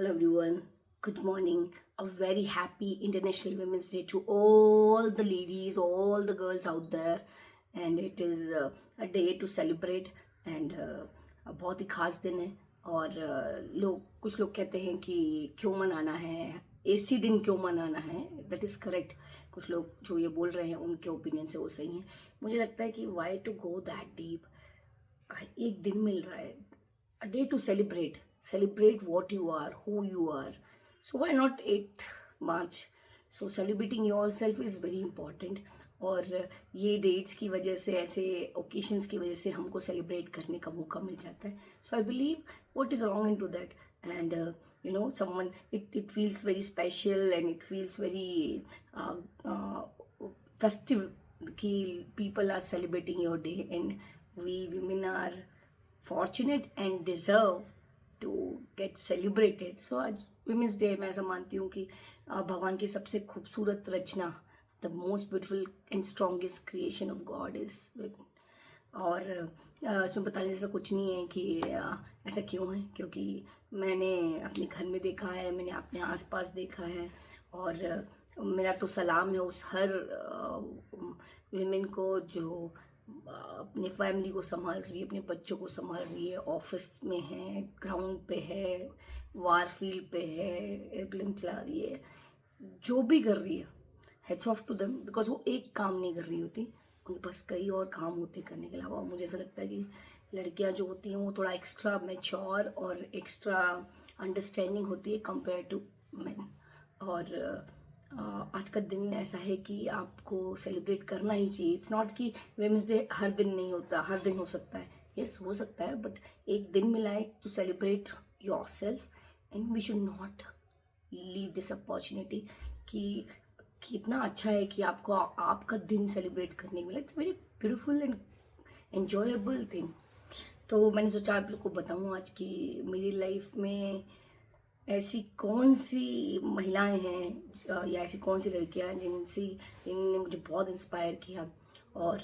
Hello everyone. Good morning. A very happy International Women's Day to all the ladies, all the girls out there. And it is a day to celebrate and बहुत ही खास दिन है और कुछ लोग कहते हैं कि क्यों मनाना है, ऐसी दिन क्यों मनाना है. That is correct. कुछ लोग जो ये बोल रहे हैं उनके ओपिनियन से वो सही है. मुझे लगता है कि why to go that deep. एक दिन मिल रहा है, a day to celebrate what you are, who you are. So why not 8th March? So celebrating yourself is very important. और ये डेट्स की वजह से, ऐसे ओकेशंस की वजह से हमको सेलिब्रेट करने का मौका मिल जाता है. So I believe what is wrong in to that. And someone it feels very special and it feels very festive कि people are celebrating your day and we women are fortunate and deserve to get celebrated. So आज women's day मैं ऐसा मानती हूँ कि भगवान की सबसे खूबसूरत रचना, the most beautiful and strongest creation of God is women. और इसमें बताने जैसा कुछ नहीं है कि ऐसा क्यों है, क्योंकि मैंने अपने घर में देखा है, मैंने अपने आसपास देखा है. और मेरा तो सलाम है उस हर विमेन को जो अपनी फैमिली को संभाल रही है, अपने बच्चों को संभाल रही है, ऑफिस में है, ग्राउंड पे है, वार फील्ड पे है, एयरप्लेन चला रही है, जो भी कर रही है. Hats off to them, because वो एक काम नहीं कर रही होती, उनके पास कई और काम होते करने के अलावा. मुझे ऐसा लगता है कि लड़कियां जो होती हैं वो थोड़ा एक्स्ट्रा मैच्योर और एक्स्ट्रा अंडरस्टैंडिंग होती है कंपेयर टू मैन. और आज का दिन ऐसा है कि आपको सेलिब्रेट करना ही चाहिए. इट्स नॉट कि वेमेंस डे हर दिन नहीं होता, हर दिन हो सकता है. यस, हो सकता है, बट एक दिन मिला है to celebrate yourself. And we should not leave this opportunity कि कितना अच्छा है कि आपको आपका दिन सेलिब्रेट करने मिला. It's very beautiful and enjoyable thing. तो मैंने सोचा आप लोग को बताऊँ आज कि मेरी लाइफ में ऐसी कौन सी महिलाएं हैं या ऐसी कौन सी लड़कियां हैं जिनने मुझे बहुत इंस्पायर किया. और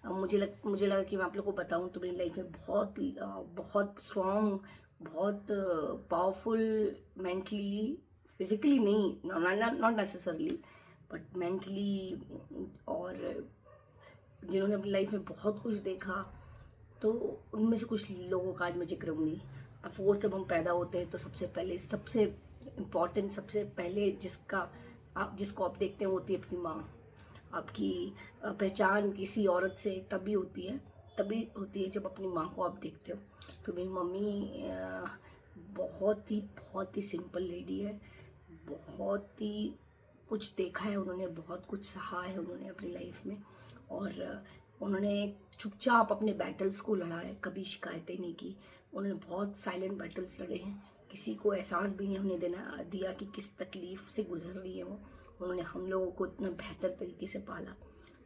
मुझे लगा कि मैं आप लोग को बताऊं तो मेरी लाइफ में बहुत स्ट्रॉन्ग, बहुत पावरफुल, मेंटली, फिजिकली नहीं, नॉट नेसेसरली, बट मेंटली. और जिन्होंने अपनी लाइफ में बहुत कुछ देखा, तो उनमें से कुछ लोगों का आज मैं जिक्र करूँगी. अफकोर्स जब हम पैदा होते हैं तो सबसे इम्पॉर्टेंट, सबसे पहले जिसको आप देखते हैं वो होती है अपनी माँ. आपकी पहचान किसी औरत से तभी होती है जब अपनी माँ को आप देखते हो. तो मेरी मम्मी बहुत ही सिंपल लेडी है. बहुत ही कुछ देखा है उन्होंने, बहुत कुछ सहा है उन्होंने अपनी लाइफ में. और उन्होंने चुपचाप अपने बैटल्स को लड़ा है, कभी शिकायतें नहीं की. उन्होंने बहुत साइलेंट बैटल्स लड़े हैं, किसी को एहसास भी नहीं होने दिया कि किस तकलीफ़ से गुजर रही है वो. उन्होंने हम लोगों को इतना बेहतर तरीके से पाला.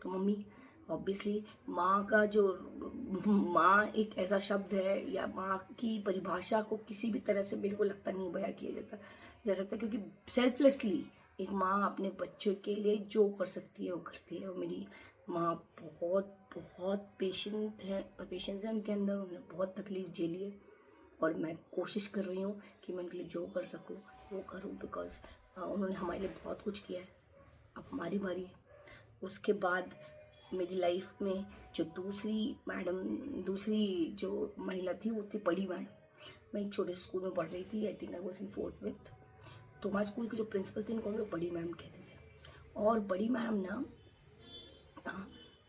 तो मम्मी ऑब्वियसली माँ एक ऐसा शब्द है, या माँ की परिभाषा को किसी भी तरह से मेरे को लगता नहीं बयां किया जा सकता, क्योंकि सेल्फलेसली एक माँ अपने बच्चों के लिए जो कर सकती है वो करती है. और मेरी माँ बहुत पेशेंस है उनके अंदर. उन्होंने बहुत तकलीफ़ झेली है और मैं कोशिश कर रही हूँ कि मैं उनके लिए जो कर सकूँ वो करूँ, बिकॉज उन्होंने हमारे लिए बहुत कुछ किया है. अब हमारी बारी है. उसके बाद मेरी लाइफ में जो दूसरी जो महिला थी वो थी बड़ी मैडम. मैं एक छोटे से स्कूल में पढ़ रही थी, I think I was in 4th 5th. तो हमारे स्कूल के जो प्रिंसिपल थे उनको हम लोग बड़ी मैम कहते थे. और बड़ी मैडम ना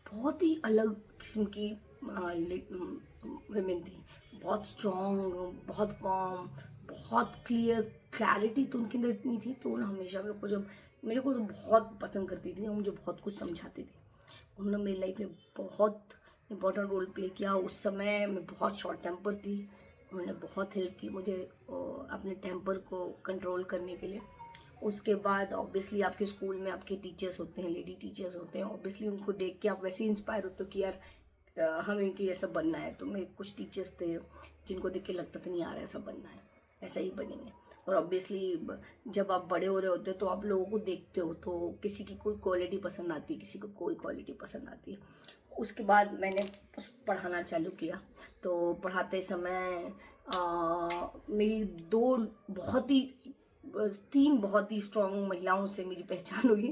बहुत ही अलग किस्म की विमेन थी. बहुत स्ट्रॉन्ग, बहुत फॉर्म, बहुत क्लैरिटी तो उनके अंदर इतनी थी. तो उन्होंने हमेशा मेरे को तो बहुत पसंद करती थी, मुझे बहुत कुछ समझाती थी. उन्होंने मेरी लाइफ में बहुत इम्पोर्टेंट रोल प्ले किया. उस समय मैं बहुत शॉर्ट टेम्पर थी. उन्होंने बहुत हेल्प की मुझे अपने टेम्पर को कंट्रोल करने के लिए. उसके बाद ऑब्वियसली आपके स्कूल में आपके टीचर्स होते हैं, लेडी टीचर्स होते हैं. ऑब्वियसली उनको देख के आप वैसे ही इंस्पायर होते हो कि यार हमें इनकी ऐसा बनना है. तो मेरे कुछ टीचर्स थे जिनको देख के लगता था नहीं यार ऐसा बनना है, ऐसा ही बनेंगे. और ऑब्वियसली जब आप बड़े हो रहे होते हो तो आप लोगों को देखते हो, तो किसी की कोई क्वालिटी पसंद आती है, किसी को कोई क्वालिटी पसंद आती है. उसके बाद मैंने पढ़ाना चालू किया. तो पढ़ाते समय मेरी दो बहुत ही तीन बहुत ही स्ट्रॉन्ग महिलाओं से मेरी पहचान हुई।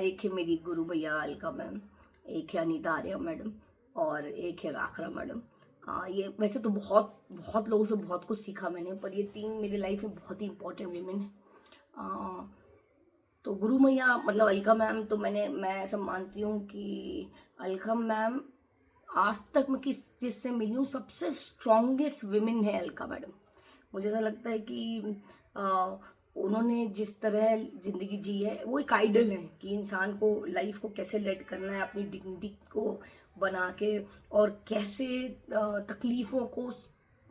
एक है मेरी गुरु भैया अलका मैम, एक है अनीता आर्या मैडम, और एक है राखरा मैडम। ये वैसे तो बहुत बहुत लोगों से बहुत कुछ सीखा मैंने, पर ये तीन मेरी लाइफ में बहुत ही इंपॉर्टेंट वीमेन है। तो गुरु मैया मतलब अलका मैम, तो मैं ऐसा मानती हूँ कि अलका मैम आज तक मैं किस जिससे मिली हूँ सबसे स्ट्रॉन्गेस्ट विमेन है अलका मैडम। मुझे ऐसा लगता है कि उन्होंने जिस तरह ज़िंदगी जी है वो एक आइडल है कि इंसान को लाइफ को कैसे लेड करना है, अपनी डिग्निटी को बना के, और कैसे तकलीफ़ों को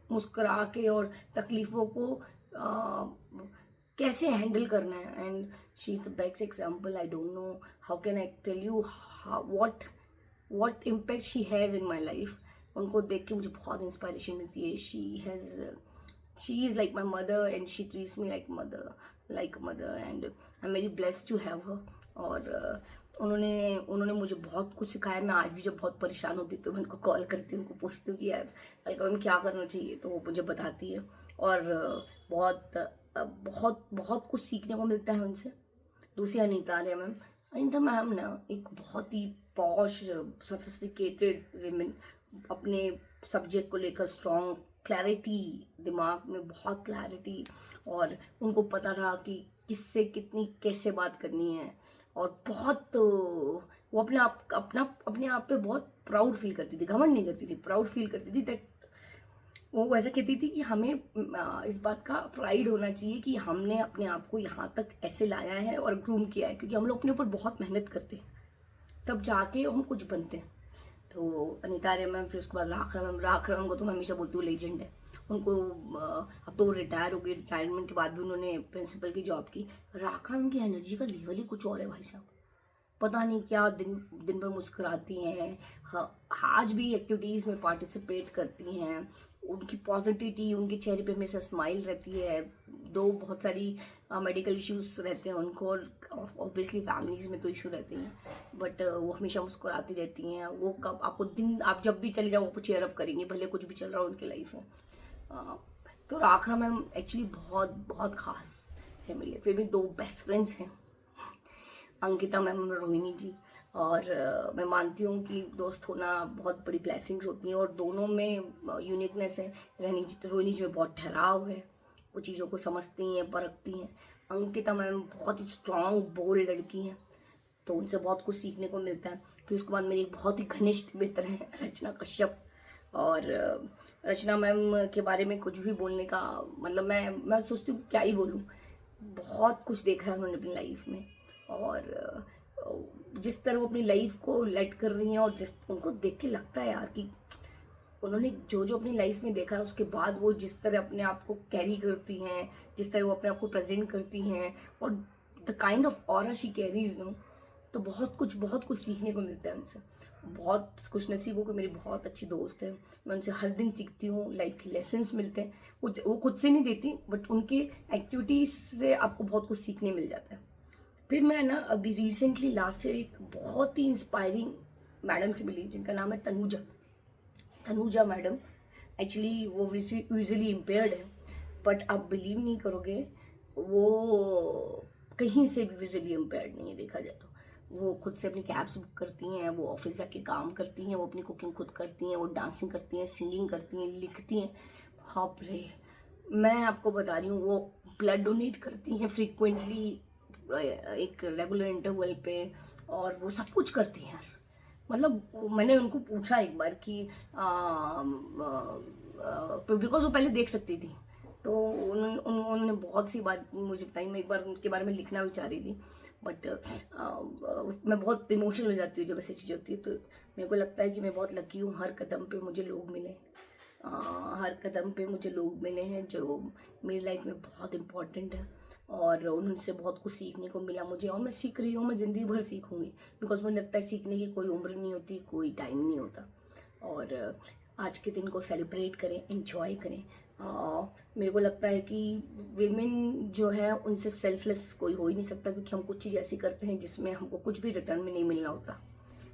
मुस्कुरा के और तकलीफ़ों को कैसे हैंडल करना है। And she is the best example. I don't know how can I tell you what impact she has in my life। उनको देख के मुझे बहुत इंस्पायरेशन मिलती है। she is like my mother and she treats me like mother and I'm very blessed to have her। और उन्होंने मुझे बहुत कुछ सिखाया। मैं आज भी जब बहुत परेशान होती तो मैं उनको कॉल करती हूँ, उनको पूछती हूँ कि यार अलका मैम क्या करना चाहिए, तो वो मुझे बताती है। और बहुत बहुत बहुत कुछ सीखने को मिलता है उनसे। दूसरी अनीता आर्या मैम। अनीता मैम ना एक बहुत ही पॉश सोफिस्टिकेटेड विमेन, अपने सब्जेक्ट को लेकर स्ट्रॉन्ग, क्लैरिटी, दिमाग में बहुत क्लैरिटी, और उनको पता था कि किससे कितनी कैसे बात करनी है। और बहुत वो अपने आप पे बहुत प्राउड फील करती थी, घमंड नहीं करती थी, प्राउड फील करती थी। दैट वो ऐसा कहती थी कि हमें इस बात का प्राइड होना चाहिए कि हमने अपने आप को यहाँ तक ऐसे लाया है और ग्रूम किया है, क्योंकि हम लोग अपने ऊपर बहुत मेहनत करते हैं तब जाके हम कुछ बनते हैं। तो अनीता आर्या मैम, फिर उसके बाद राखरा मैम को तो मैं हमेशा बोलती हूँ लेजेंड है। उनको अब तो वो रिटायर हो गई, रिटायरमेंट के बाद भी उन्होंने प्रिंसिपल की जॉब की। राखरा मैम की एनर्जी का लेवल ही कुछ और है भाई साहब। पता नहीं क्या दिन दिन भर मुस्कुराती हैं, आज भी एक्टिविटीज़ में पार्टिसिपेट करती हैं। उनकी पॉजिटिविटी, उनके चेहरे पे हमेशा स्माइल रहती है। दो बहुत सारी मेडिकल इश्यूज रहते हैं उनको, और ऑब्वियसली फैमिलीज़ में तो इशू रहते हैं, बट वो हमेशा मुस्कुराती रहती हैं। वो कब आपको दिन, आप जब भी चले जाओ वो चेयर अप करेंगी, भले कुछ भी चल रहा हो उनकी लाइफ में। तो राखरा मैम एक्चुअली बहुत बहुत खास है मेरे लिए। फिर भी दो बेस्ट फ्रेंड्स हैं, अंकिता मैम, रोहिणी जी। और मैं मानती हूँ कि दोस्त होना बहुत बड़ी ब्लेसिंग्स होती हैं, और दोनों में यूनिकनेस है। रोहिणी जी में बहुत ठहराव है, वो चीज़ों को समझती हैं, परखती हैं। अंकिता मैम बहुत ही स्ट्रॉन्ग, बोल्ड लड़की हैं, तो उनसे बहुत कुछ सीखने को मिलता है। फिर उसके बाद मेरी एक बहुत ही घनिष्ठ मित्र हैं रचना कश्यप। और रचना मैम के बारे में कुछ भी बोलने का मतलब, मैं सोचती हूँ कि क्या ही बोलूँ। बहुत कुछ देखा है उन्होंने अपनी लाइफ में, और जिस तरह वो अपनी लाइफ को लेट कर रही हैं, और जिस उनको देख के लगता है यार कि उन्होंने जो जो अपनी लाइफ में देखा है, उसके बाद वो जिस तरह अपने आप को कैरी करती हैं, जिस तरह वो अपने आप को प्रेजेंट करती हैं, और the kind of aura she carries no, तो बहुत कुछ सीखने को मिलता है उनसे। बहुत खुश नसीब हो कि मेरी बहुत अच्छी दोस्त है। मैं उनसे हर दिन सीखती हूँ, लाइफ के लेसन्स मिलते हैं। वो खुद से नहीं देती, बट उनके एक्टिविटीज़ से आपको बहुत कुछ सीखने मिल जाता है। फिर मैं ना अभी रिसेंटली लास्ट ईयर एक बहुत ही इंस्पायरिंग मैडम से मिली, जिनका नाम है तनुजा मैडम। एक्चुअली वो विजुअली इम्पेयर्ड है, बट आप बिलीव नहीं करोगे, वो कहीं से भी विजुअली इम्पेयर्ड नहीं है देखा जाए तो। वो खुद से अपनी कैब्स बुक करती हैं, वो ऑफिस जाके काम करती हैं, वो अपनी कुकिंग खुद करती हैं, वो डांसिंग करती हैं, सिंगिंग करती हैं, लिखती हैं। बाप रे, मैं आपको बता रही हूँ, वो ब्लड डोनेट करती हैं फ्रीक्वेंटली, एक रेगुलर इंटरवल पे, और वो सब कुछ करती हैं यार। मतलब मैंने उनको पूछा एक बार कि बिकॉज वो पहले देख सकती थी, तो उन्होंने बहुत सी बात मुझे बताई। मैं एक बार उनके बारे में लिखना भी चाह रही थी, बट मैं बहुत इमोशनल हो जाती हूँ जब ऐसी चीज़ होती है। तो मेरे को लगता है कि मैं बहुत लकी हूँ, हर कदम पे मुझे लोग मिले, हर कदम पे मुझे लोग मिले हैं जो मेरी लाइफ में बहुत इम्पोर्टेंट है, और उनसे बहुत कुछ सीखने को मिला मुझे, और मैं सीख रही हूँ, मैं ज़िंदगी भर सीखूंगी। बिकॉज मुझे लगता है सीखने की कोई उम्र नहीं होती, कोई टाइम नहीं होता। और आज के दिन को सेलिब्रेट करें, एंजॉय करें। मेरे को लगता है कि विमेन जो है उनसे सेल्फलेस कोई हो ही नहीं सकता, क्योंकि हम कुछ चीज़ ऐसी करते हैं जिसमें हमको कुछ भी रिटर्न में नहीं मिलना होता।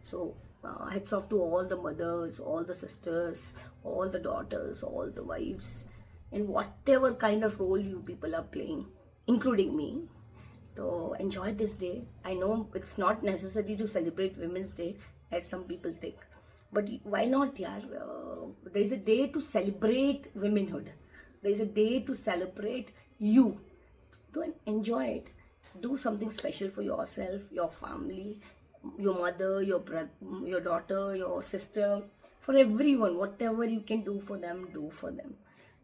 So hats off to all the mothers, all the sisters, all the daughters, all the wives, in whatever kind of role you people are playing, including me. So enjoy this day. I know it's not necessary to celebrate Women's Day as some people think, but why not, yeah? There is a day to celebrate womanhood. There is a day to celebrate you. So enjoy it. Do something special for yourself, your family, your mother, your brother, your daughter, your sister, for everyone. Whatever you can do for them, do for them,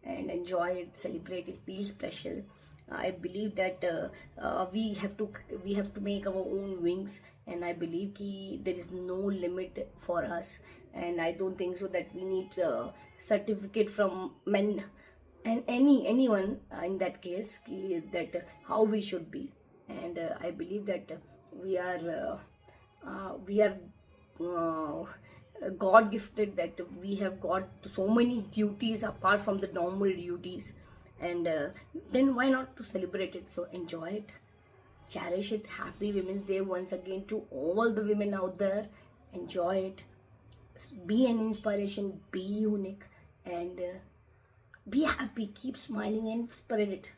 and enjoy it, celebrate it, feel special. I believe that we have to make our own wings, and I believe ki there is no limit for us. And I don't think so that we need certificate from men and anyone in that case that how we should be. And I believe that we are uh, god gifted, that we have got so many duties apart from the normal duties. And then why not to celebrate it? So enjoy it, cherish it. Happy Women's Day once again to all the women out there. Enjoy it, be an inspiration, be unique, and be happy, keep smiling and spread it.